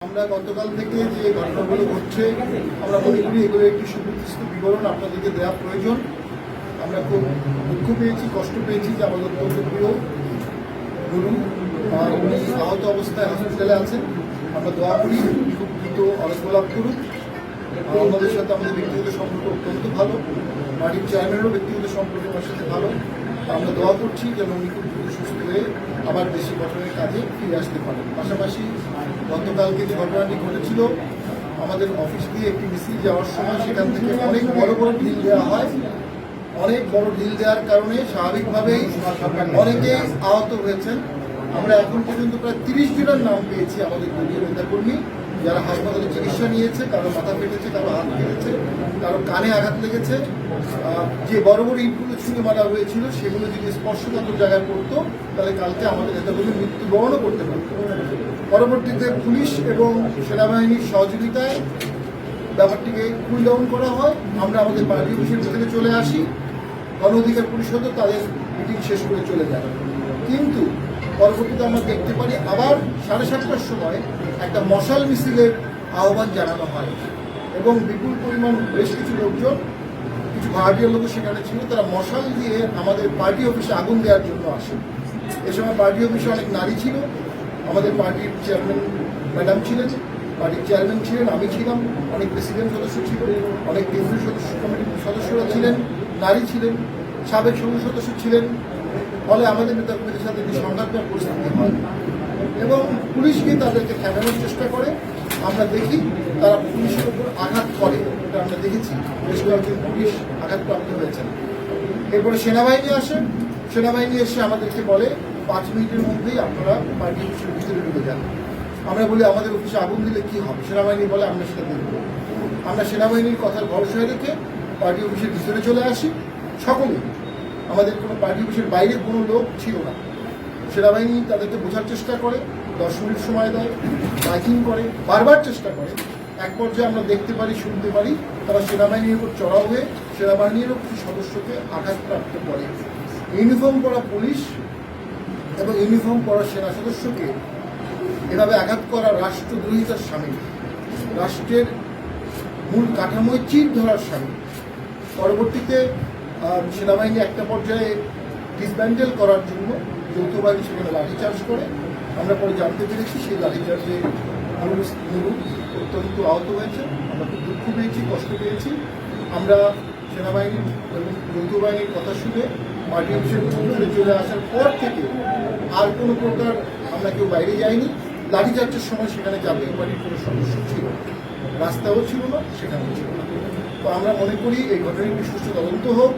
আমরা গতকাল থেকে যে ঘটনাগুলো ঘটছে আমরা মনে করি এগুলো একটি সুনির্দিষ্ট বিবরণ আপনাদেরকে দেওয়া প্রয়োজন। আমরা খুব দুঃখ পেয়েছি, কষ্ট পেয়েছি যে আমাদের অত্যন্ত প্রিয় গুরু উনি আহত অবস্থায় হসপিটালে আছেন। আমরা দোয়া করি উনি খুব দ্রুত আরোগ্য লাভ করুন। আমাদের সাথে আমাদের ব্যক্তিগত সম্পর্ক অত্যন্ত ভালো, পার্টির চেয়ারম্যানেরও ব্যক্তিগত সম্পর্ক আমার সাথে ভালো। আমরা দোয়া করছি যেন উনি খুব দ্রুত সুস্থ হয়ে আবার দেশি গঠনের কাজে ফিরে আসতে পারেন। পাশাপাশি গতকালকে যে ঘটনাটি ঘটেছিল, আমাদের অফিস দিয়ে একটি মিছিল যাওয়ার সময় সেখান থেকে অনেক বড় বড় ঢিল দেওয়া হয়। অনেক বড় ঢিল দেওয়ার কারণে স্বাভাবিকভাবেই অনেকেই আহত হয়েছেন। আমরা এখন পর্যন্ত প্রায় 30 জনের নাম পেয়েছি আমাদের দলীয় নেতাকর্মী যারা হাসপাতালে চিকিৎসা নিয়েছে। কারো মাথা ফেটেছে, কারো হাত ফেটেছে, কারো কানে আঘাত লেগেছে। যে বড় বড় ইটগুলো ছুঁড়ে মারা হয়েছিল সেগুলো যদি স্পর্শকাতর জায়গায় পড়তো তাহলে কালকে আমাদের নেতাকর্মী মৃত্যুবরণও করতে পারত। পরবর্তীতে পুলিশ এবং সেনাবাহিনীর সহযোগিতায় ব্যাপারটিকে কুল ডাউন করা হয়। আমরা আমাদের পার্টি অফিসের ভিতরে চলে আসি, গণ অধিকার পরিষদ তাদের মিটিং শেষ করে চলে যায়। কিন্তু পরবর্তীতে আমরা দেখতে পারি আবার 7:30টার সময় একটা মশাল মিছিলের আহ্বান জানানো হয় এবং বিপুল পরিমাণ বেশ কিছু লোকজন, কিছু ভাড়াটিয়া লোক সেখানে ছিল, তারা মশাল দিয়ে আমাদের পার্টি অফিসে আগুন দেওয়ার জন্য আসে। এ সময় পার্টি অফিসে অনেক নারী ছিল, আমাদের পার্টির চেয়ারম্যান ম্যাডাম ছিলেন, পার্টির চেয়ারম্যান ছিলেন, আমি ছিলাম, অনেক প্রেসিডেন্ট সদস্য ছিল, অনেক কেন্দ্রীয় সদস্য কমিটির সদস্যরা ছিলেন, নারী ছিলেন, সাবেক সংসদ সদস্য ছিলেন। ফলে আমাদের নেতাকর্মীদের সাথে একটি সংঘাতময় পরিস্থিতি হয় এবং পুলিশকে তাদেরকে ঠেকানোর চেষ্টা করে। আমরা দেখি তারা পুলিশের উপর আঘাত করে, এটা আমরা দেখেছি, বেশ কয়েকজন পুলিশ আঘাতপ্রাপ্ত হয়েছেন। এরপরে সেনাবাহিনী আসে, সেনাবাহিনী এসে আমাদেরকে বলে 5 মিনিটের মধ্যেই আপনারা পার্টি অফিসের ভিতরে ঢুকে যান। আমরা বলি আমাদের অফিসে আগুন দিলে কি হবে? সেনাবাহিনী বলে আমরা সেটা দেখব। আমরা সেনাবাহিনীর কথার ভরসায় রেখে পার্টি অফিসের ভিতরে চলে আসি। সকলেই, আমাদের কোনো পার্টি অফিসের বাইরে কোনো লোক ছিল না। সেনাবাহিনী তাদেরকে বোঝার চেষ্টা করে, 10 মিনিট সময় দেয়, মাইকিং করে, বারবার চেষ্টা করে। এক পর্যায়ে আমরা দেখতে পারি, শুনতে পারি তারা সেনাবাহিনীর উপর চড়াও হয়ে সেনাবাহিনীরও কিছু সদস্যকে আঘাতপ্রাপ্ত করে। ইউনিফর্ম পরা পুলিশ এবং ইউনিফর্ম পরা সেনা সদস্যকে এভাবে আঘাত করা রাষ্ট্রদ্রোহিতার সামিল, রাষ্ট্রের মূল কাঠামোয় চির ধরার সামিল। পরবর্তীতে সেনাবাহিনী একটা পর্যায়ে ডিসব্যান্ডেল করার জন্য যৌথ বাহিনী সেখানে লাঠিচার্জ করে। আমরা পরে জানতে পেরেছি সেই লাঠিচার্জে অত্যন্ত আহত হয়েছে। আমরা খুব দুঃখ পেয়েছি, কষ্ট পেয়েছি। আমরা সেনাবাহিনীর এবং যৌথ বাহিনীর কথা শুনে পার্টি অফিসের ভিতরে চলে আসার পর থেকে আর কোনো প্রকার আমরা কেউ বাইরে যাইনি। লাঠিচার্জের সময় সেখানে জাতীয় পার্টির কোনো সদস্য ছিল না, রাস্তাও ছিল না, সেখানেও ছিল না। তো আমরা মনে করি এই ঘটনাটি সুষ্ঠু তদন্ত হোক।